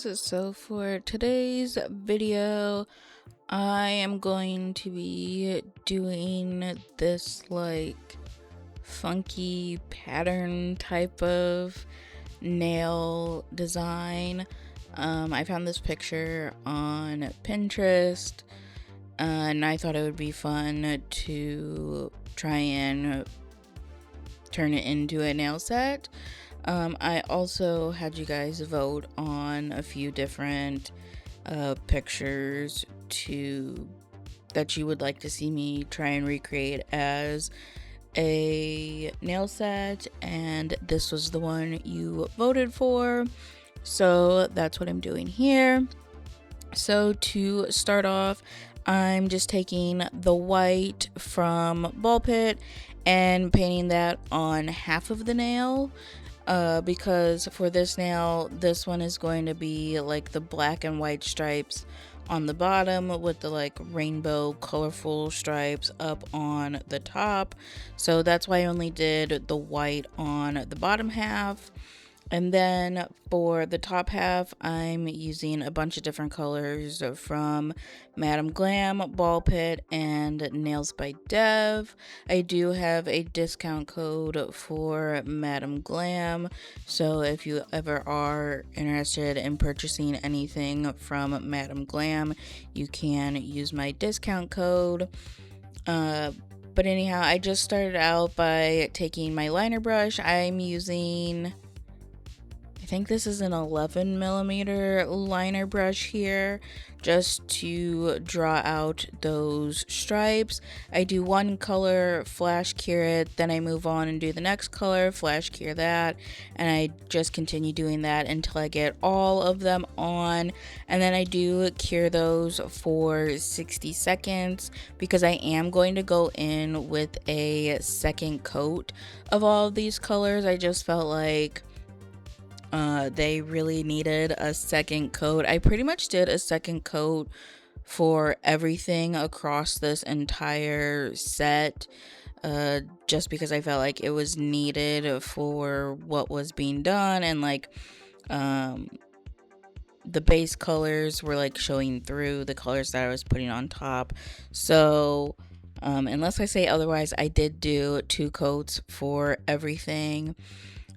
guys, so for today's video I am going to be doing this like funky pattern type of nail design. I found this picture on Pinterest and I thought it would be fun to try and turn it into a nail set. I also had you guys vote on a few different pictures that you would like to see me try and recreate as a nail set, and this was the one you voted for, so that's what I'm doing here. So to start off, I'm just taking the white from Ballpit and painting that on half of the nail. Because for this nail, this one is going to be like the black and white stripes on the bottom with the like rainbow colorful stripes up on the top. So that's why I only did the white on the bottom half. And then for the top half, I'm using a bunch of different colors from Glam, Ballpit, and NAILZ by Dev. I do have a discount code for Glam, so if you ever are interested in purchasing anything from Glam, you can use my discount code. But anyhow, I just started out by taking my liner brush. I'm using, I think this is an 11mm liner brush here, just to draw out those stripes. I do one color, flash cure it, then I move on and do the next color, flash cure that, and I just continue doing that until I get all of them on. And then I do cure those for 60 seconds because I am going to go in with a second coat of all of these colors. I just felt like they really needed a second coat. I pretty much did a second coat for everything across this entire set, just because I felt like it was needed for what was being done, and like the base colors were like showing through the colors that I was putting on top. So unless I say otherwise, I did do 2 coats for everything.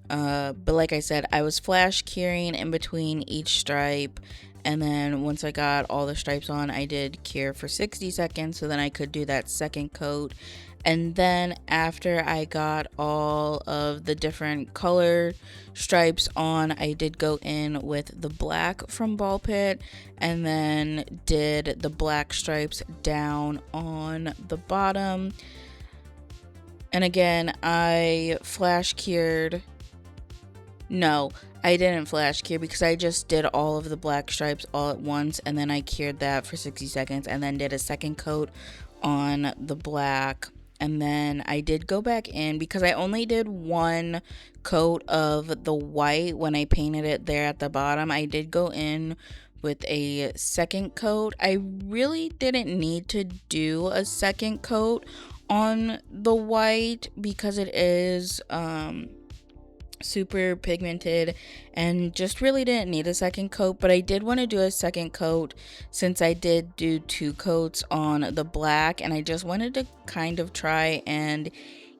But like I said, I was flash curing in between each stripe, and then once I got all the stripes on, I did cure for 60 seconds so then I could do that second coat. And then after I got all of the different color stripes on, I did go in with the black from Ballpit and then did the black stripes down on the bottom. And again, I flash cured. No, I didn't flash cure because I just did all of the black stripes all at once, and then I cured that for 60 seconds and then did a second coat on the black. And then I did go back in because I only did one coat of the white when I painted it there at the bottom. I did go in with a second coat. I really didn't need to do a second coat on the white because it is super pigmented and just really didn't need a second coat. But I did want to do a second coat since I did do 2 coats on the black, and I just wanted to kind of try and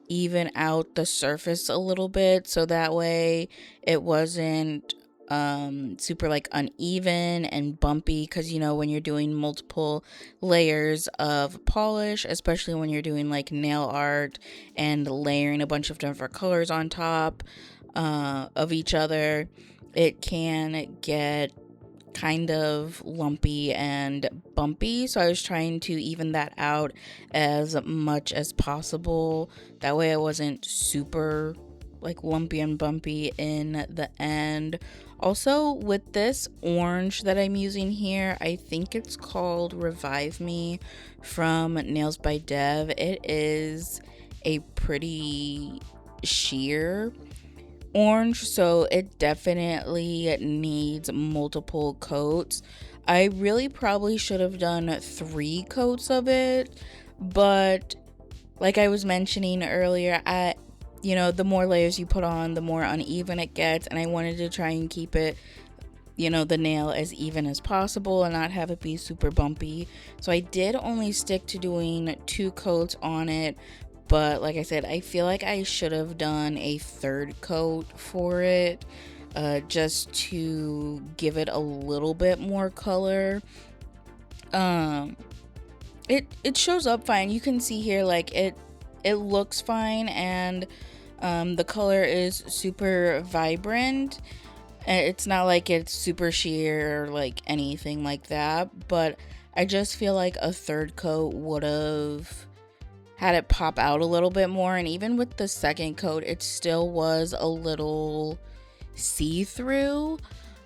even out the surface a little bit so that way it wasn't super like uneven and bumpy, because you know when you're doing multiple layers of polish, especially when you're doing like nail art and layering a bunch of different colors on top of each other, it can get kind of lumpy and bumpy. So I was trying to even that out as much as possible, that way I wasn't super like lumpy and bumpy in the end. Also, with this orange that I'm using here, I think it's called Revive Me from NAILZ by Dev. It is a pretty sheer orange, so it definitely needs multiple coats. I really probably should have done 3 coats of it, but like I was mentioning earlier, the more layers you put on, the more uneven it gets, and I wanted to try and keep it you know, the nail as even as possible and not have it be super bumpy. So I did only stick to doing 2 coats on it, but like I said, I feel like I should have done a 3rd coat for it, just to give it a little bit more color. It shows up fine. You can see here, like, it looks fine, and the color is super vibrant. It's not like it's super sheer or like anything like that, but I just feel like a 3rd coat would have had it pop out a little bit more. And even with the 2nd coat, it still was a little see-through.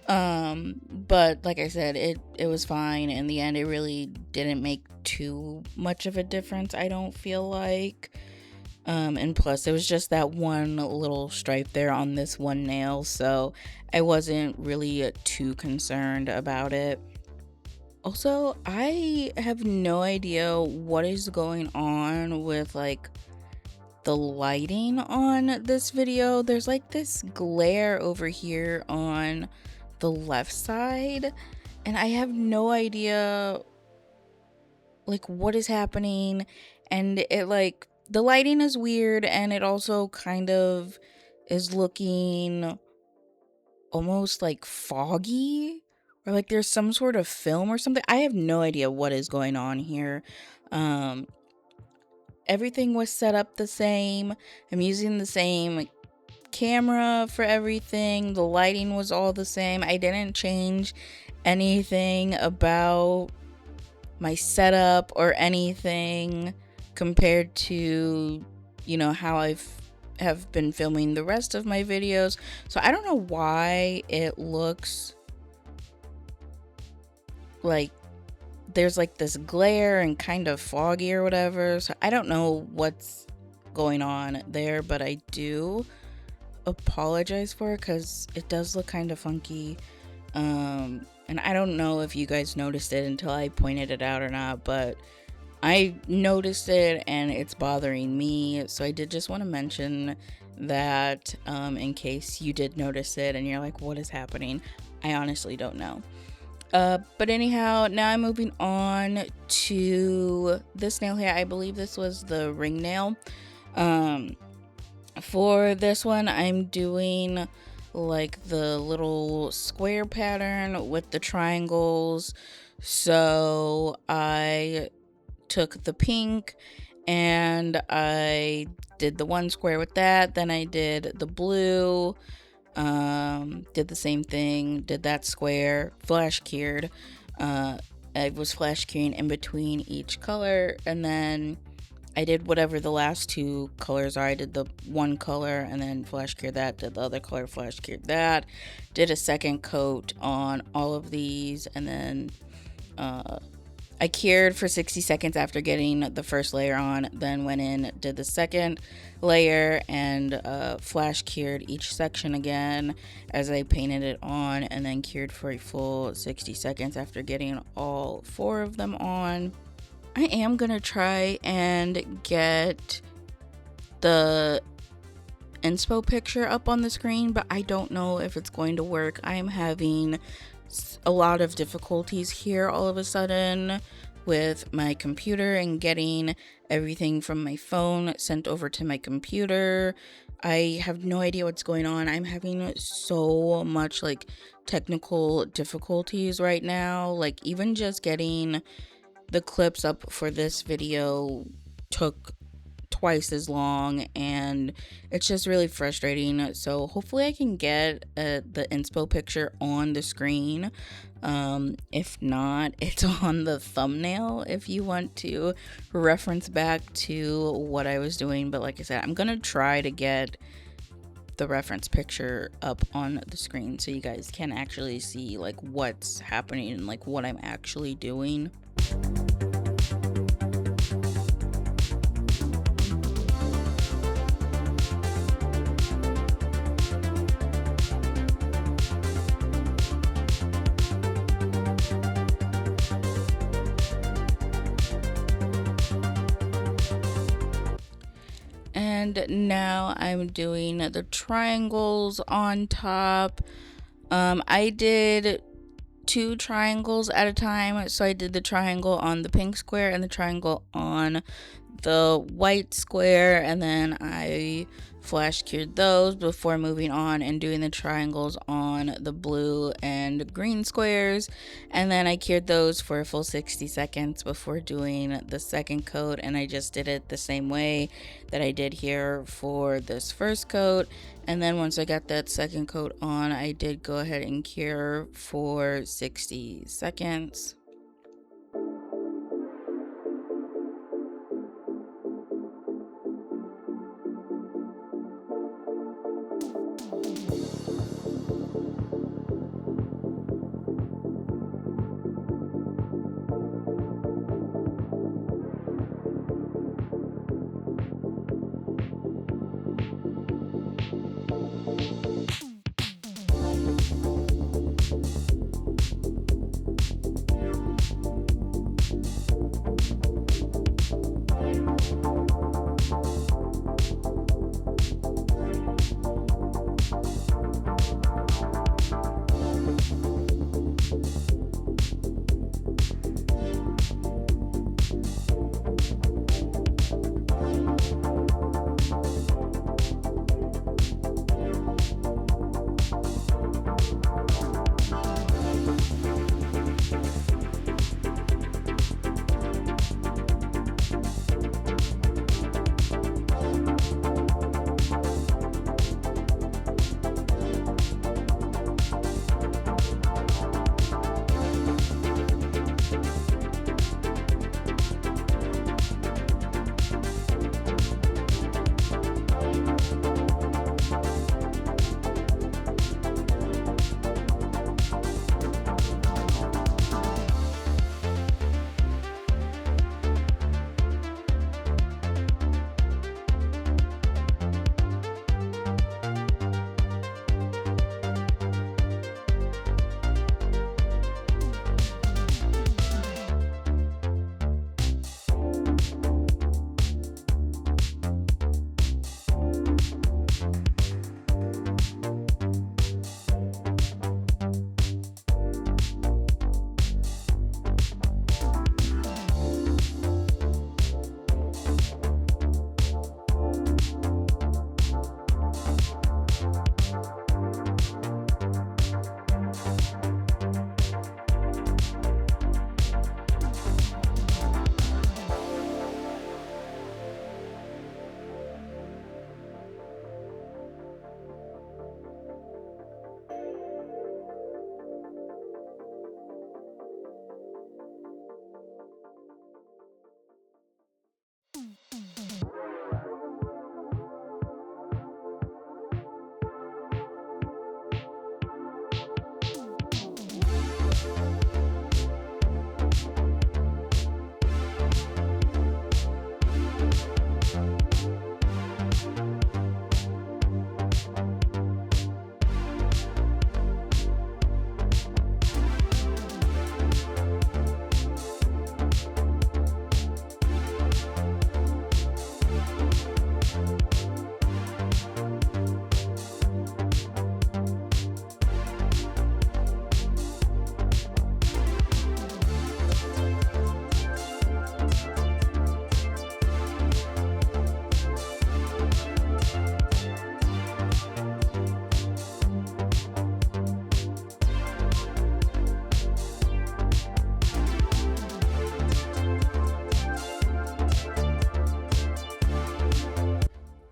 But like I said, it was fine in the end. It really didn't make too much of a difference, I don't feel like. And plus it was just that one little stripe there on this one nail, so I wasn't really too concerned about it. Also, I have no idea what is going on with like the lighting on this video. There's like this glare over here on the left side, and I have no idea like what is happening. And it, like, the lighting is weird, and it also kind of is looking almost like foggy, or like there's some sort of film or something. I have no idea what is going on here. Everything was set up the same. I'm using the same camera for everything. The lighting was all the same. I didn't change anything about my setup or anything compared to, you know, how have been filming the rest of my videos. So I don't know why it looks like there's like this glare and kind of foggy or whatever. So I don't know what's going on there, but I do apologize for it because it does look kind of funky. And I don't know if you guys noticed it until I pointed it out or not, but I noticed it and it's bothering me. So I did just want to mention that, in case you did notice it and you're like, what is happening? I honestly don't know. But anyhow, now I'm moving on to this nail here. I believe this was the ring nail. For this one, I'm doing like the little square pattern with the triangles. So I took the pink and I did the one square with that. Then I did the blue, did the same thing, did that square, flash cured. I was flash curing in between each color, and then I did whatever the last 2 colors are. I did the one color and then flash cured that, did the other color, flash cured that, did a 2nd coat on all of these, and then I cured for 60 seconds after getting the first layer on, then went in, did the 2nd layer, and flash cured each section again as I painted it on, and then cured for a full 60 seconds after getting all 4 of them on. I am gonna try and get the inspo picture up on the screen, but I don't know if it's going to work. I'm having a lot of difficulties here all of a sudden with my computer and getting everything from my phone sent over to my computer. I have no idea what's going on. I'm having so much like technical difficulties right now. Like, even just getting the clips up for this video took twice as long, and it's just really frustrating. So hopefully I can get the inspo picture on the screen. If not, it's on the thumbnail if you want to reference back to what I was doing. But like I said, I'm gonna try to get the reference picture up on the screen so you guys can actually see like what's happening and like what I'm actually doing. And now I'm doing the triangles on top. I did 2 triangles at a time. So I did the triangle on the pink square and the triangle on the white square, and then I flash cured those before moving on and doing the triangles on the blue and green squares, and then I cured those for a full 60 seconds before doing the second coat. And I just did it the same way that I did here for this first coat, and then once I got that second coat on, I did go ahead and cure for 60 seconds.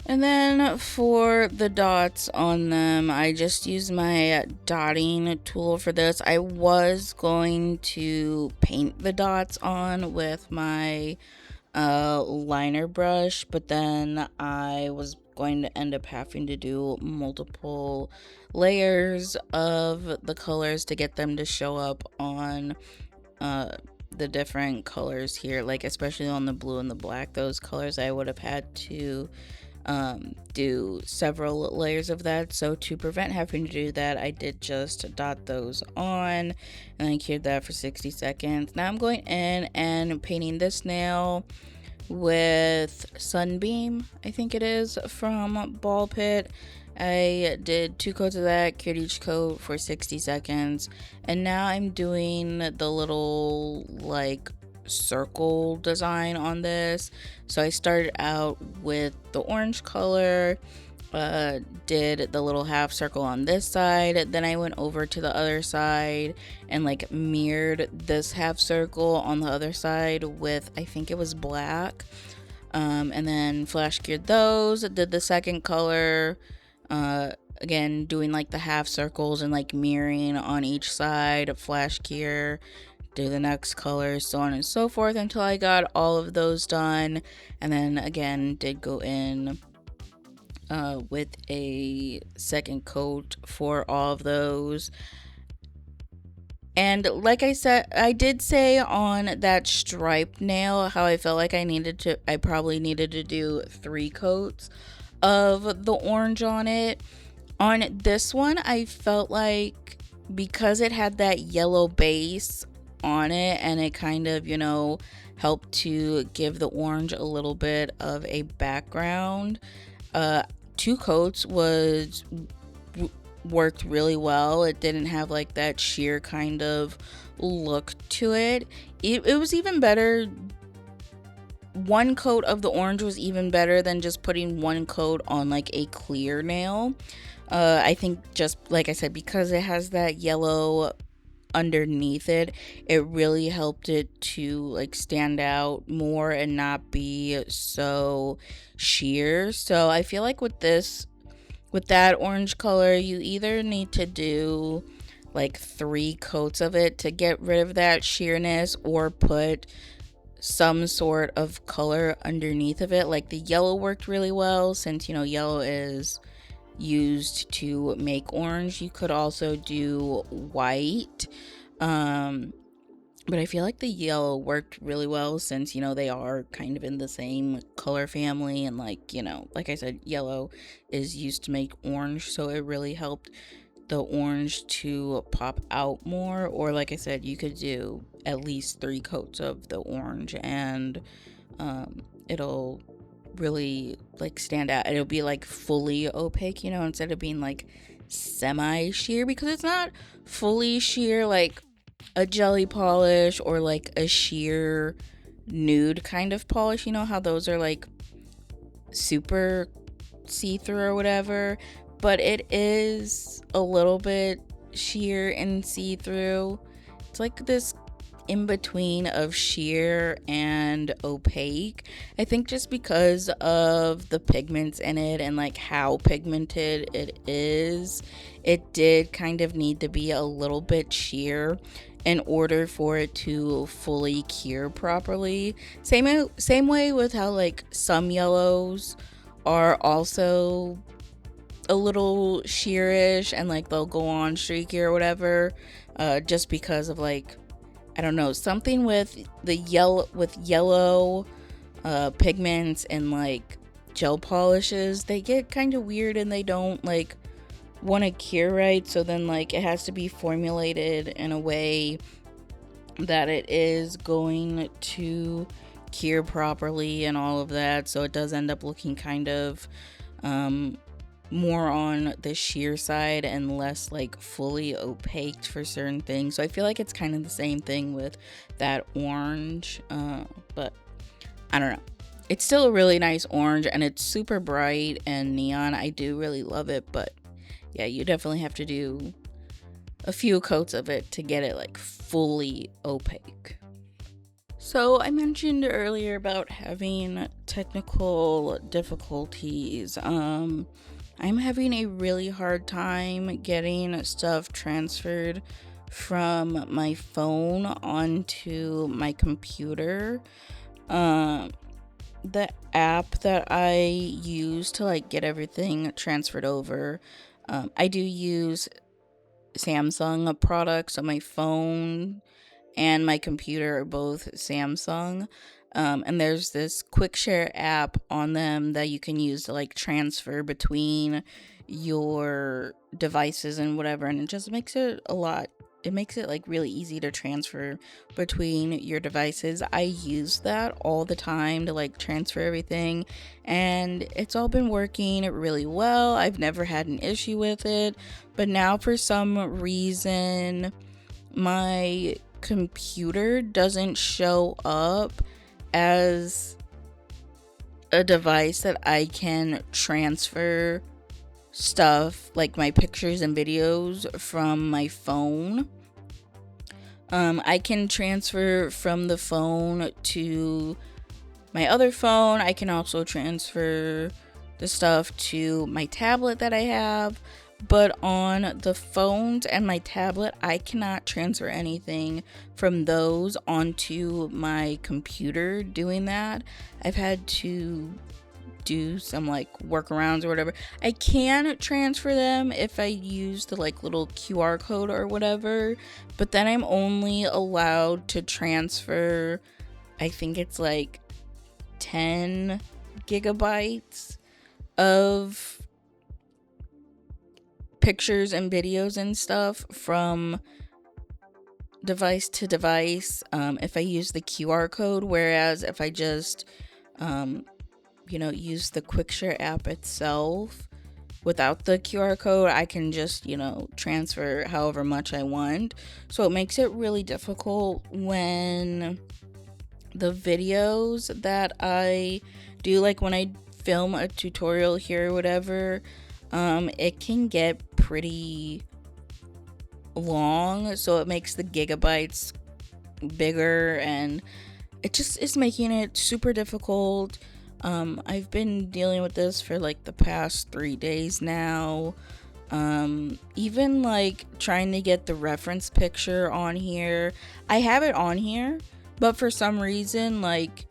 And then for the dots on them, I just used my dotting tool for this. I was going to paint the dots on with my liner brush, but then I was going to end up having to do multiple layers of the colors to get them to show up on the different colors here, like especially on the blue and the black. Those colors I would have had to do several layers of that. So to prevent having to do that, I did just dot those on and then cured that for 60 seconds. Now I'm going in and painting this nail with Sunbeam, I think it is, from Ballpit. I did 2 coats of that, cured each coat for 60 seconds, and now I'm doing the little like circle design on this. So I started out with the orange color, did the little half circle on this side, then I went over to the other side and like mirrored this half circle on the other side with, I think it was black, and then flash cured those, did the second color, again doing like the half circles and like mirroring on each side, flash cure, do the next color, so on and so forth until I got all of those done. And then again did go in with a second coat for all of those. And like I said, I did say on that stripe nail how I felt like I probably needed to do 3 coats of the orange on it. On this one, I felt like because it had that yellow base on it and it kind of, helped to give the orange a little bit of a background, 2 coats worked really well. It didn't have like that sheer kind of look to it. It was even better. 1 coat of the orange was even better than just putting 1 coat on like a clear nail. I think just like I said, because it has that yellow underneath it, it really helped it to like stand out more and not be so sheer. So I feel like with that orange color, you either need to do like 3 coats of it to get rid of that sheerness, or put some sort of color underneath of it. Like the yellow worked really well, since yellow is used to make orange. You could also do white, but I feel like the yellow worked really well, since they are kind of in the same color family, and like I said, yellow is used to make orange, so it really helped the orange to pop out more. Or like I said, you could do at least 3 coats of the orange, and it'll really like stand out. It'll be like fully opaque, instead of being like semi sheer, because it's not fully sheer like a jelly polish or like a sheer nude kind of polish. You know how those are like super see-through or whatever, but it is a little bit sheer and see-through. It's like this in between of sheer and opaque. I think just because of the pigments in it and like how pigmented it is, it did kind of need to be a little bit sheer in order for it to fully cure properly. Same way with how like some yellows are also a little sheerish and like they'll go on streaky or whatever, just because of like, I don't know, something with the yellow pigments and like gel polishes, they get kind of weird and they don't like want to cure right. So then like it has to be formulated in a way that it is going to cure properly and all of that. So it does end up looking kind of more on the sheer side and less like fully opaque for certain things. So I feel like it's kind of the same thing with that orange, but I don't know. It's still a really nice orange and it's super bright and neon. I do really love it, but yeah, you definitely have to do a few coats of it to get it like fully opaque. So I mentioned earlier about having technical difficulties. I'm having a really hard time getting stuff transferred from my phone onto my computer. The app that I use to like get everything transferred over, I do use Samsung products, so my phone and my computer are both Samsung. And there's this quick share app on them that you can use to like transfer between your devices and whatever, and it just makes it a lot it makes it like really easy to transfer between your devices. I use that all the time to like transfer everything, and it's all been working really well. I've never had an issue with it, but now for some reason my computer doesn't show up as a device that I can transfer stuff like my pictures and videos from my phone. I can transfer from the phone to my other phone. I can also transfer the stuff to my tablet that I have, but on the phones and my tablet, I cannot transfer anything from those onto my computer. Doing that, I've had to do some like workarounds or whatever. I can transfer them if I use the like little QR code or whatever, but then I'm only allowed to transfer, I think it's like 10 gigabytes of pictures and videos and stuff from device to device if I use the QR code, whereas if I just use the Quickshare app itself without the QR code, I can just, transfer however much I want. So it makes it really difficult when the videos that I do, like when I film a tutorial here or whatever, it can get pretty long, so it makes the gigabytes bigger, and it just is making it super difficult. I've been dealing with this for like the past 3 days now. Even like trying to get the reference picture on here. I have it on here, but for some reason, like,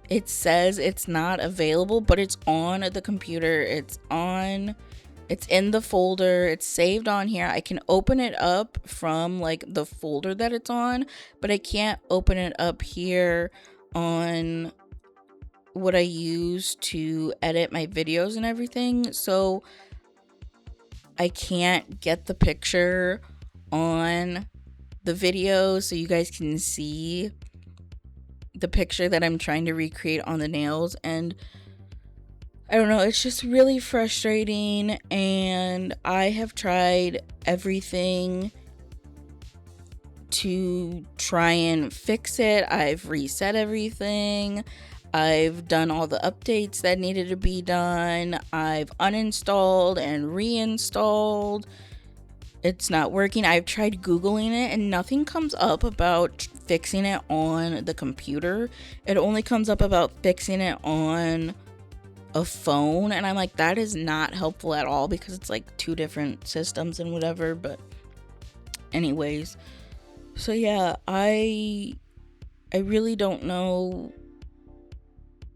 it says it's not available, but it's on the computer. It's in the folder. It's saved on here. I can open it up from like the folder that it's on, but I can't open it up here on what I use to edit my videos and everything. So I can't get the picture on the video so you guys can see the picture that I'm trying to recreate on the nails. And I don't know, it's just really frustrating, and I have tried everything to try and fix it. I've reset everything. I've done all the updates that needed to be done. I've uninstalled and reinstalled. It's not working. I've tried Googling it and nothing comes up about fixing it on the computer. It only comes up about fixing it on a phone, and I'm like, that is not helpful at all because it's like 2 different systems and whatever. But anyways, so yeah, I really don't know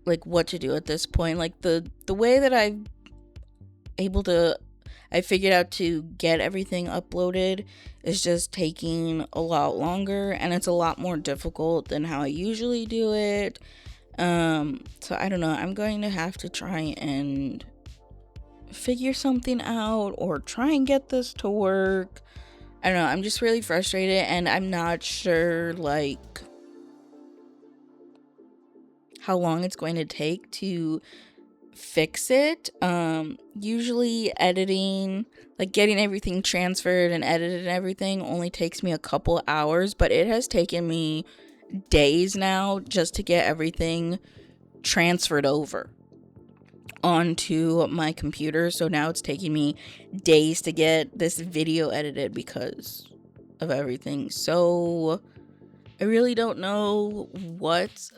like what to do at this point. Like the way that I figured out to get everything uploaded is just taking a lot longer, and it's a lot more difficult than how I usually do it. So I don't know, I'm going to have to try and figure something out or try and get this to work. I don't know, I'm just really frustrated, and I'm not sure like how long it's going to take to fix it. Usually editing, like getting everything transferred and edited and everything, only takes me a couple hours, but it has taken me days now just to get everything transferred over onto my computer. So now it's taking me days to get this video edited because of everything. So I really don't know what's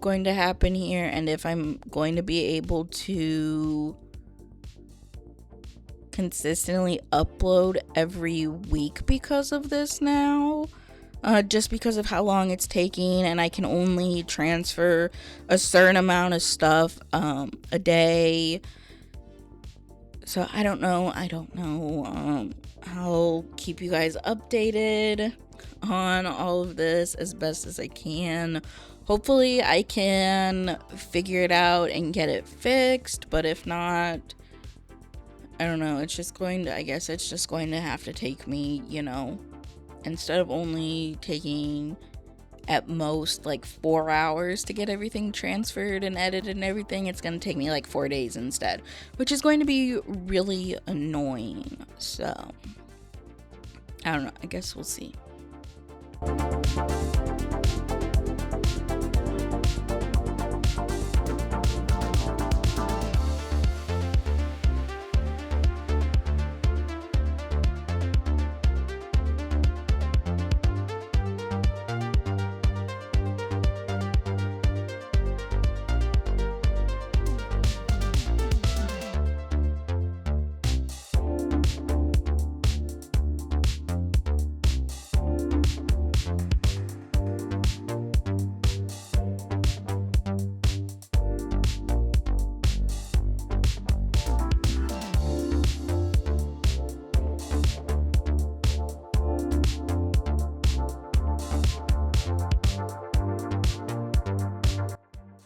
going to happen here, and if I'm going to be able to consistently upload every week because of this now. Just because of how long it's taking, and I can only transfer a certain amount of stuff a day. So I don't know. I'll keep you guys updated on all of this as best as I can. Hopefully I can figure it out and get it fixed, but if not, I don't know, it's just going to, I guess it's just going to have to take me, you know, instead of only taking at most like 4 hours to get everything transferred and edited and everything, it's going to take me like 4 days instead, which is going to be really annoying. So I don't know, I guess we'll see.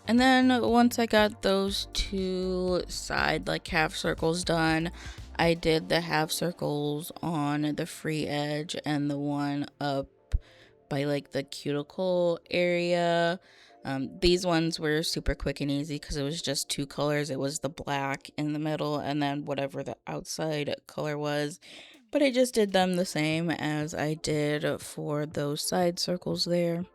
And then once I got those two side like half circles done, I did the half circles on the free edge and the one up by like the cuticle area. These ones were super quick and easy because it was just 2 colors. It was the black in the middle and then whatever the outside color was. But I just did them the same as I did for those side circles there.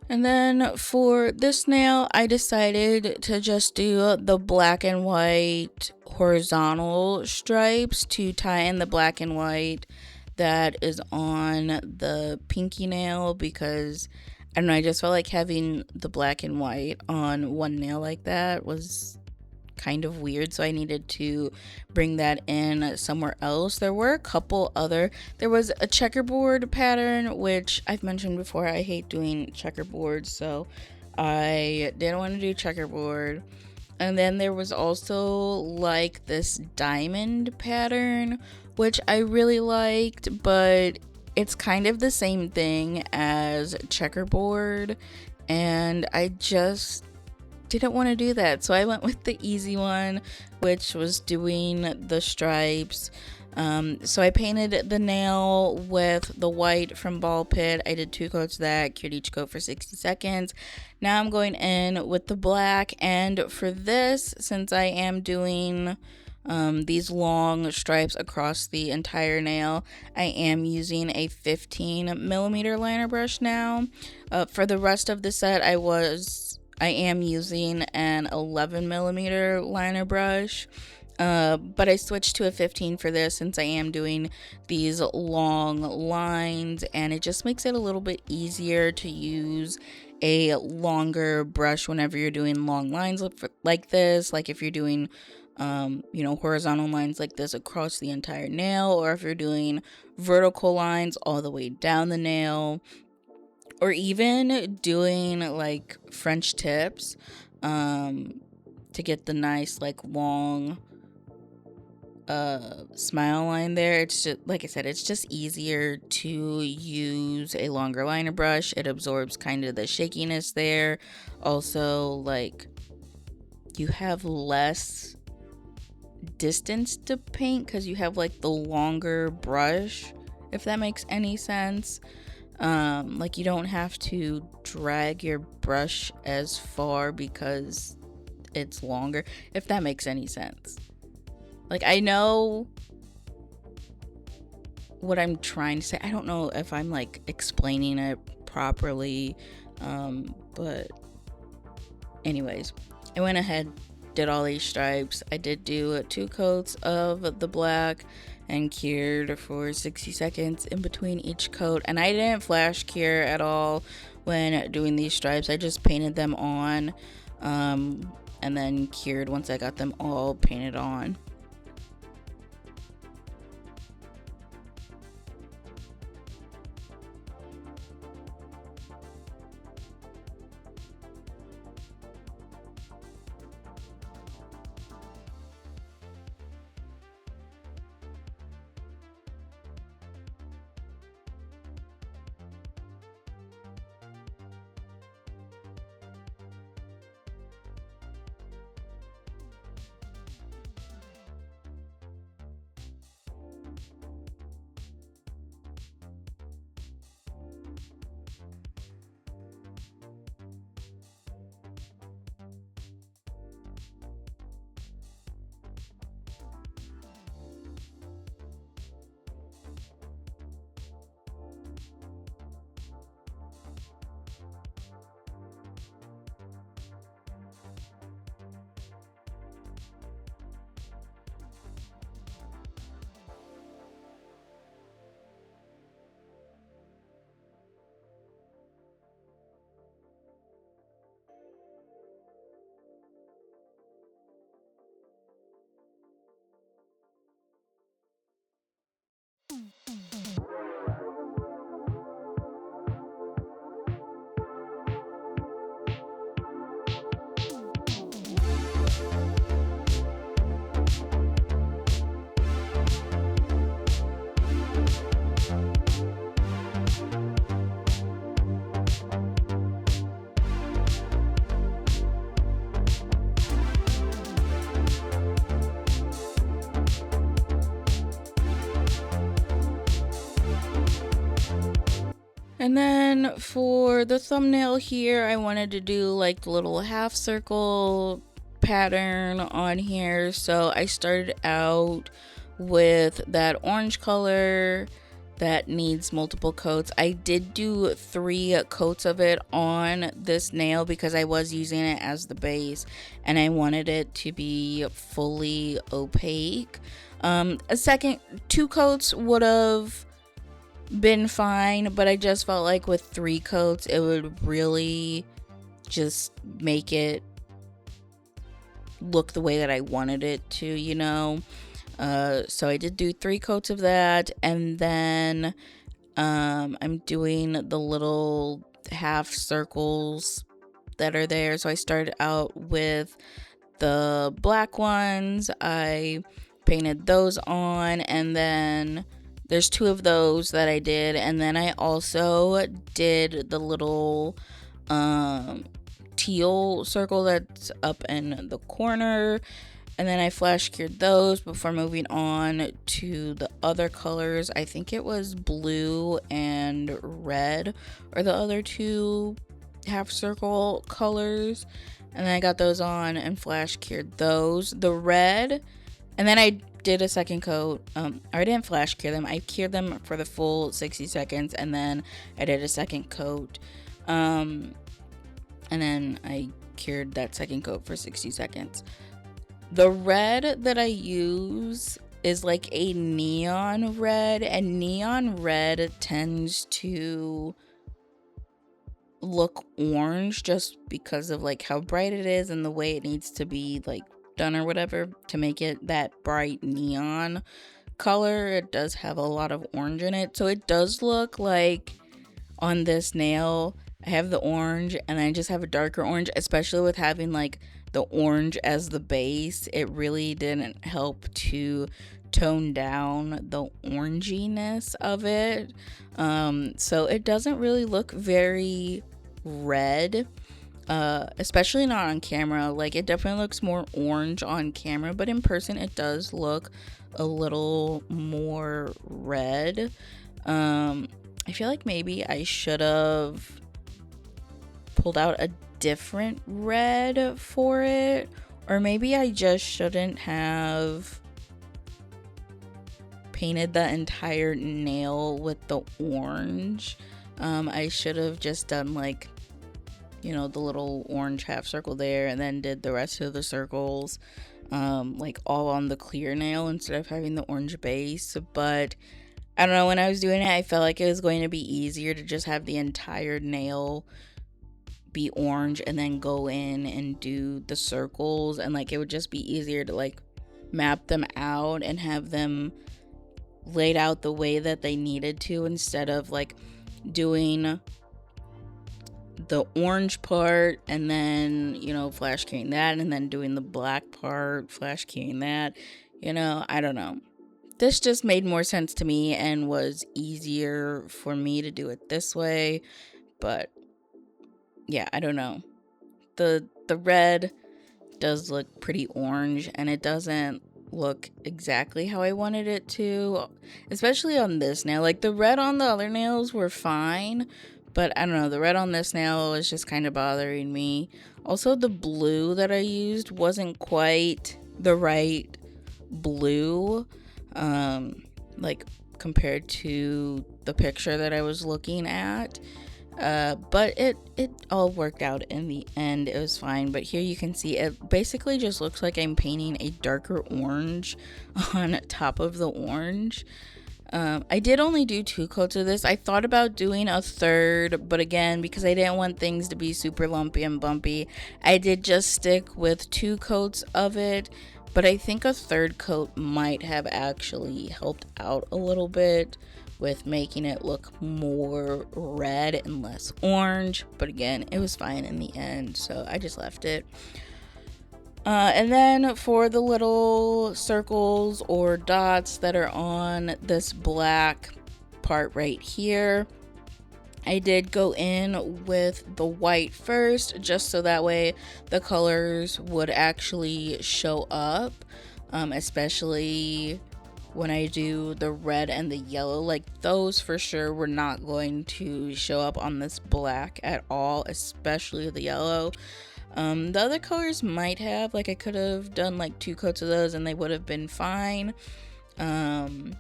And then for this nail, I decided to just do the black and white horizontal stripes to tie in the black and white that is on the pinky nail, because I don't know, I just felt like having the black and white on one nail like that was kind of weird, so I needed to bring that in somewhere else. There were a couple other, there was a checkerboard pattern, which I've mentioned before, I hate doing checkerboard, so I didn't want to do checkerboard. And then there was also like this diamond pattern, which I really liked, but it's kind of the same thing as checkerboard, and I just didn't want to do that, so I went with the easy one, which was doing the stripes So I painted the nail with the white from Ballpit. I did 2 coats of that, cured each coat for 60 seconds. Now I'm going in with the black, and for this, since I am doing these long stripes across the entire nail, I am using a 15mm liner brush now. For the rest of the set, I am using an 11mm liner brush. But I switched to a 15 for this since I am doing these long lines, and it just makes it a little bit easier to use a longer brush whenever you're doing long lines like this, like if you're doing horizontal lines like this across the entire nail, or if you're doing vertical lines all the way down the nail, or even doing like French tips to get the nice like long smile line there. It's just, like I said, it's just easier to use a longer liner brush. It absorbs kind of the shakiness there. Also, like, you have less distance to paint because you have like the longer brush, if that makes any sense. Like, you don't have to drag your brush as far because it's longer, if that makes any sense. Like, I know what I'm trying to say. I don't know if I'm like explaining it properly, but anyways, I went ahead, did all these stripes. I did do 2 coats of the black and cured for 60 seconds in between each coat, and I didn't flash cure at all when doing these stripes. I just painted them on and then cured once I got them all painted on. And then for the thumbnail here, I wanted to do like the little half circle pattern on here. So I started out with that orange color that needs multiple coats. I did do 3 coats of it on this nail because I was using it as the base and I wanted it to be fully opaque. A second 2 coats would have been fine, but I just felt like with 3 coats it would really just make it look the way that I wanted it to, you know. So I did do 3 coats of that, and then I'm doing the little half circles that are there. So I started out with the black ones. I painted those on, and then there's 2 of those that I did, and then I also did the little teal circle that's up in the corner. And then I flash cured those before moving on to the other colors. I think it was blue and red are the other two half circle colors. And then I got those on and flash cured those. The red, and then I did a second coat. I didn't flash cure them. I cured them for the full 60 seconds, and then I did a second coat. And then I cured that second coat for 60 seconds. The red that I use is like a neon red, and neon red tends to look orange just because of like how bright it is and the way it needs to be like done or whatever to make it that bright neon color. It does have a lot of orange in it, so it does look like on this nail I have the orange and then I just have a darker orange, especially with having like the orange as the base. It really didn't help to tone down the oranginess of it. So it doesn't really look very red, especially not on camera. Like, it definitely looks more orange on camera, but in person it does look a little more red. I feel like maybe I should have pulled out a different red for it, or maybe I just shouldn't have painted the entire nail with the orange. I should have just done like, you know, the little orange half circle there and then did the rest of the circles like all on the clear nail instead of having the orange base. But I don't know, when I was doing it I felt like it was going to be easier to just have the entire nail be orange and then go in and do the circles, and like it would just be easier to like map them out and have them laid out the way that they needed to, instead of like doing the orange part and then, you know, flash keying that and then doing the black part, flash keying that. You know, I don't know. This just made more sense to me and was easier for me to do it this way. But yeah, I don't know. The red does look pretty orange and it doesn't look exactly how I wanted it to, especially on this nail. Like, the red on the other nails were fine, but I don't know, the red on this nail is just kind of bothering me. Also, the blue that I used wasn't quite the right blue, like compared to the picture that I was looking at. But it all worked out in the end. It was fine. But here you can see it basically just looks like I'm painting a darker orange on top of the orange. I did only do 2 coats of this. I thought about doing a third, but again, because I didn't want things to be super lumpy and bumpy, I did just stick with 2 coats of it. But I think a third coat might have actually helped out a little bit with making it look more red and less orange. But again, it was fine in the end, so I just left it. And then for the little circles or dots that are on this black part right here, I did go in with the white first, just so that way the colors would actually show up, especially when I do the red and the yellow. Like, those for sure were not going to show up on this black at all, especially the yellow. The other colors might have, like, I could have done like 2 coats of those and they would have been fine, and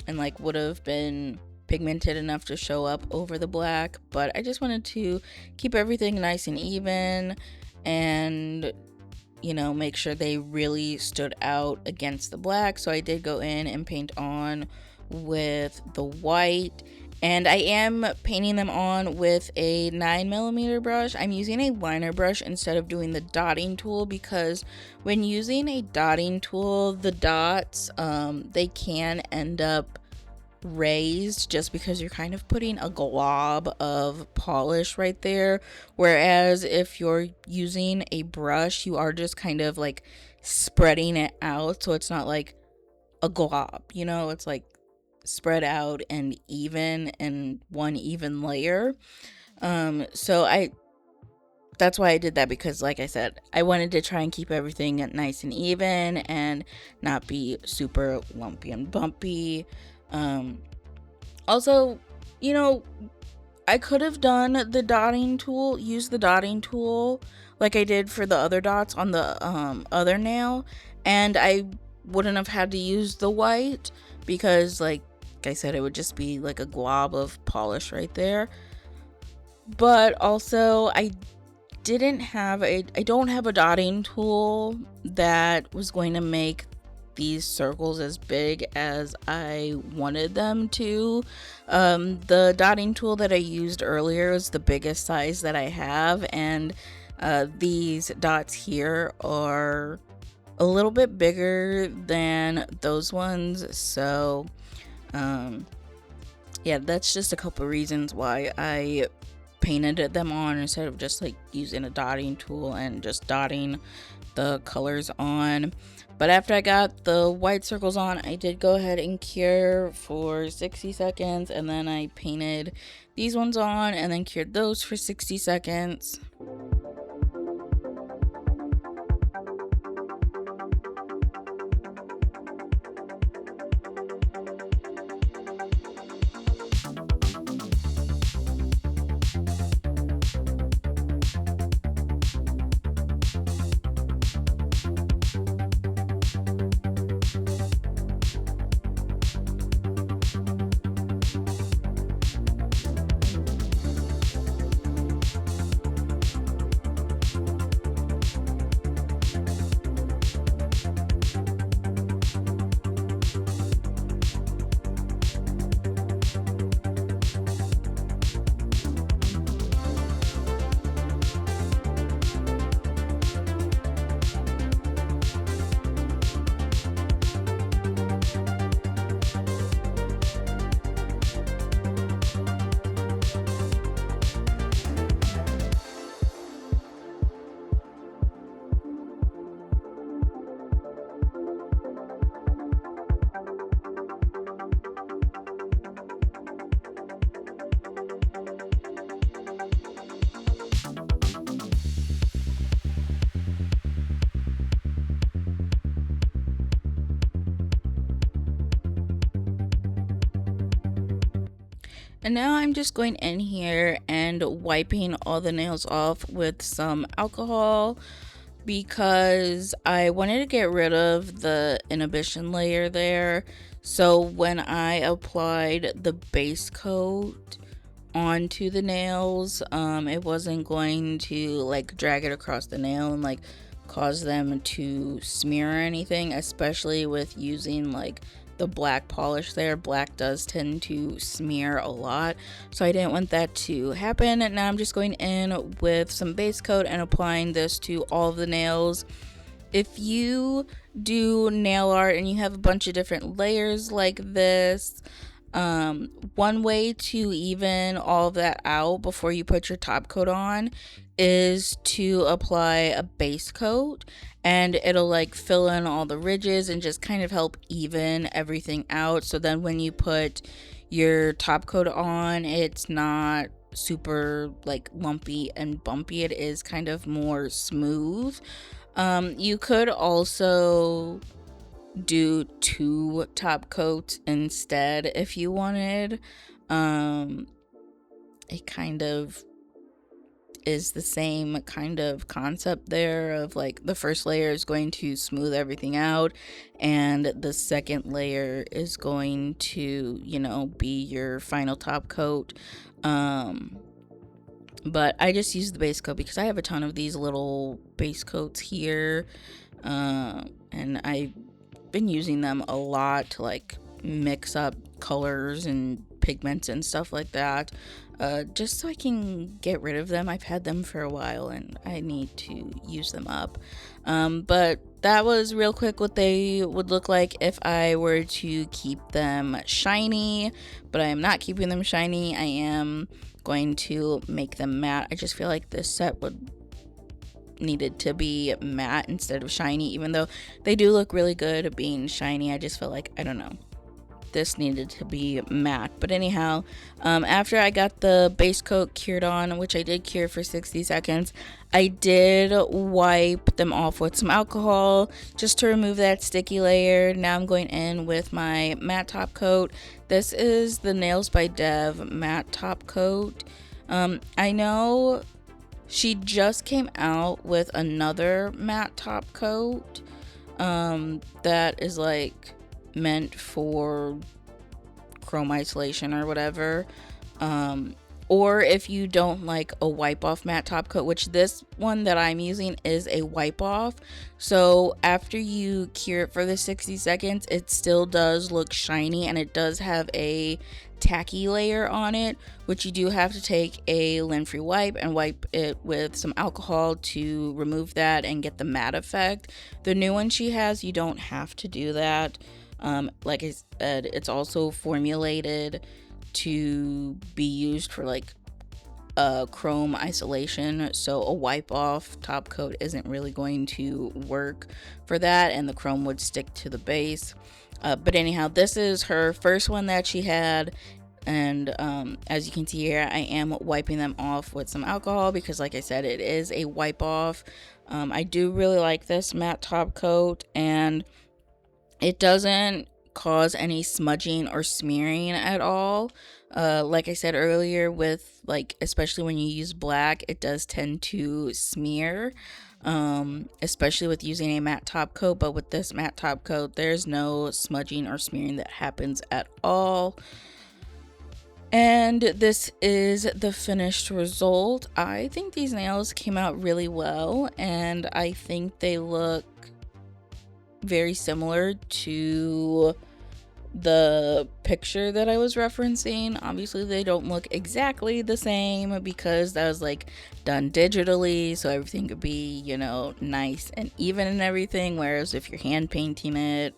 like would have been pigmented enough to show up over the black. But I just wanted to keep everything nice and even and, you know, make sure they really stood out against the black. So I did go in and paint on with the white, and I am painting them on with a 9mm brush. I'm using a liner brush instead of doing the dotting tool, because when using a dotting tool, the dots, they can end up raised just because you're kind of putting a glob of polish right there, whereas if you're using a brush, you are just kind of like spreading it out, so it's not like a glob, you know, it's like spread out and even in one even layer. So that's why I did that, because like I said, I wanted to try and keep everything nice and even and not be super lumpy and bumpy. Also, you know, I could have done the dotting tool, used the dotting tool like I did for the other dots on the other nail, and I wouldn't have had to use the white, because like I said, it would just be like a glob of polish right there. But also, I don't have a dotting tool that was going to make these circles as big as I wanted them to. The dotting tool that I used earlier is the biggest size that I have, and these dots here are a little bit bigger than those ones. So yeah, that's just a couple reasons why I painted them on instead of just like using a dotting tool and just dotting the colors on. But after I got the white circles on, I did go ahead and cure for 60 seconds, and then I painted these ones on and then cured those for 60 seconds. And now I'm just going in here and wiping all the nails off with some alcohol, because I wanted to get rid of the inhibition layer there. So when I applied the base coat onto the nails, it wasn't going to like drag it across the nail and like cause them to smear or anything, especially with using like the black polish there. Black does tend to smear a lot, so I didn't want that to happen. And now I'm just going in with some base coat and applying this to all of the nails. If you do nail art and you have a bunch of different layers like this, one way to even all of that out before you put your top coat on is to apply a base coat, and it'll like fill in all the ridges and just kind of help even everything out. So then when you put your top coat on, it's not super like lumpy and bumpy. It is kind of more smooth. You could also do 2 top coats instead if you wanted. It kind of is the same kind of concept there of like the first layer is going to smooth everything out, and the second layer is going to, you know, be your final top coat. But I just use the base coat because I have a ton of these little base coats here, and I've been using them a lot to like mix up colors and pigments and stuff like that, just so I can get rid of them. I've had them for a while and I need to use them up. But that was real quick what they would look like if I were to keep them shiny, but I am not keeping them shiny. I am going to make them matte. I just feel like this set would needed to be matte instead of shiny, even though they do look really good being shiny. I just feel like, I don't know, this needed to be matte. But anyhow, after I got the base coat cured on, which I did cure for 60 seconds, I did wipe them off with some alcohol just to remove that sticky layer. Now I'm going in with my matte top coat. This is the NAILZ by Dev matte top coat. I know she just came out with another matte top coat that is like meant for chrome isolation or whatever, or if you don't like a wipe off matte top coat, which this one that I'm using is a wipe off. So after you cure it for the 60 seconds, it still does look shiny, and it does have a tacky layer on it, which you do have to take a lint-free wipe and wipe it with some alcohol to remove that and get the matte effect. The new one she has, you don't have to do that. Like I said, it's also formulated to be used for like chrome isolation, so a wipe off top coat isn't really going to work for that, and the chrome would stick to the base. But anyhow, this is her first one that she had, and as you can see here, I am wiping them off with some alcohol because, like I said, it is a wipe off. I do really like this matte top coat, and it doesn't cause any smudging or smearing at all. Like I said earlier, with like, especially when you use black, it does tend to smear, especially with using a matte top coat. But with this matte top coat, there's no smudging or smearing that happens at all. And this is the finished result. I think these nails came out really well, and I think they look very similar to the picture that I was referencing. Obviously they don't look exactly the same because that was like done digitally, so everything could be, you know, nice and even and everything, whereas if you're hand painting it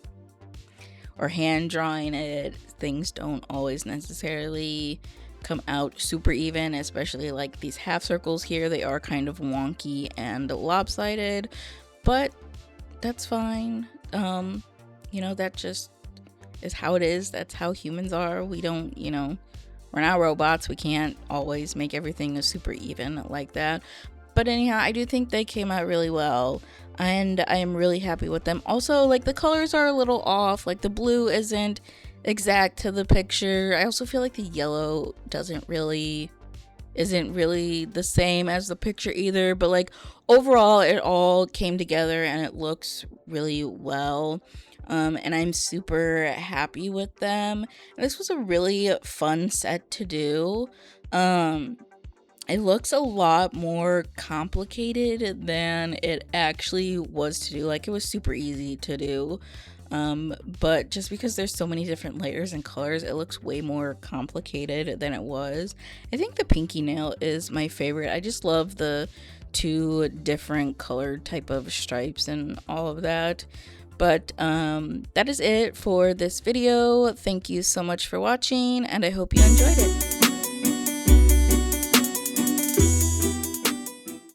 or hand drawing it, things don't always necessarily come out super even, especially like these half circles here. They are kind of wonky and lopsided, but that's fine. You know, that just is how it is. That's how humans are. We don't, you know, we're not robots. We can't always make everything super even like that. But anyhow, I do think they came out really well, and I am really happy with them. Also, like, the colors are a little off. Like, the blue isn't exact to the picture. I also feel like the yellow isn't really the same as the picture either, but like overall it all came together and it looks really well. And I'm super happy with them. And this was a really fun set to do. It looks a lot more complicated than it actually was to do. Like, it was super easy to do. But just because there's so many different layers and colors, it looks way more complicated than it was. I think the pinky nail is my favorite. I just love the two different colored type of stripes and all of that. But that is it for this video. Thank you so much for watching, and I hope you enjoyed it.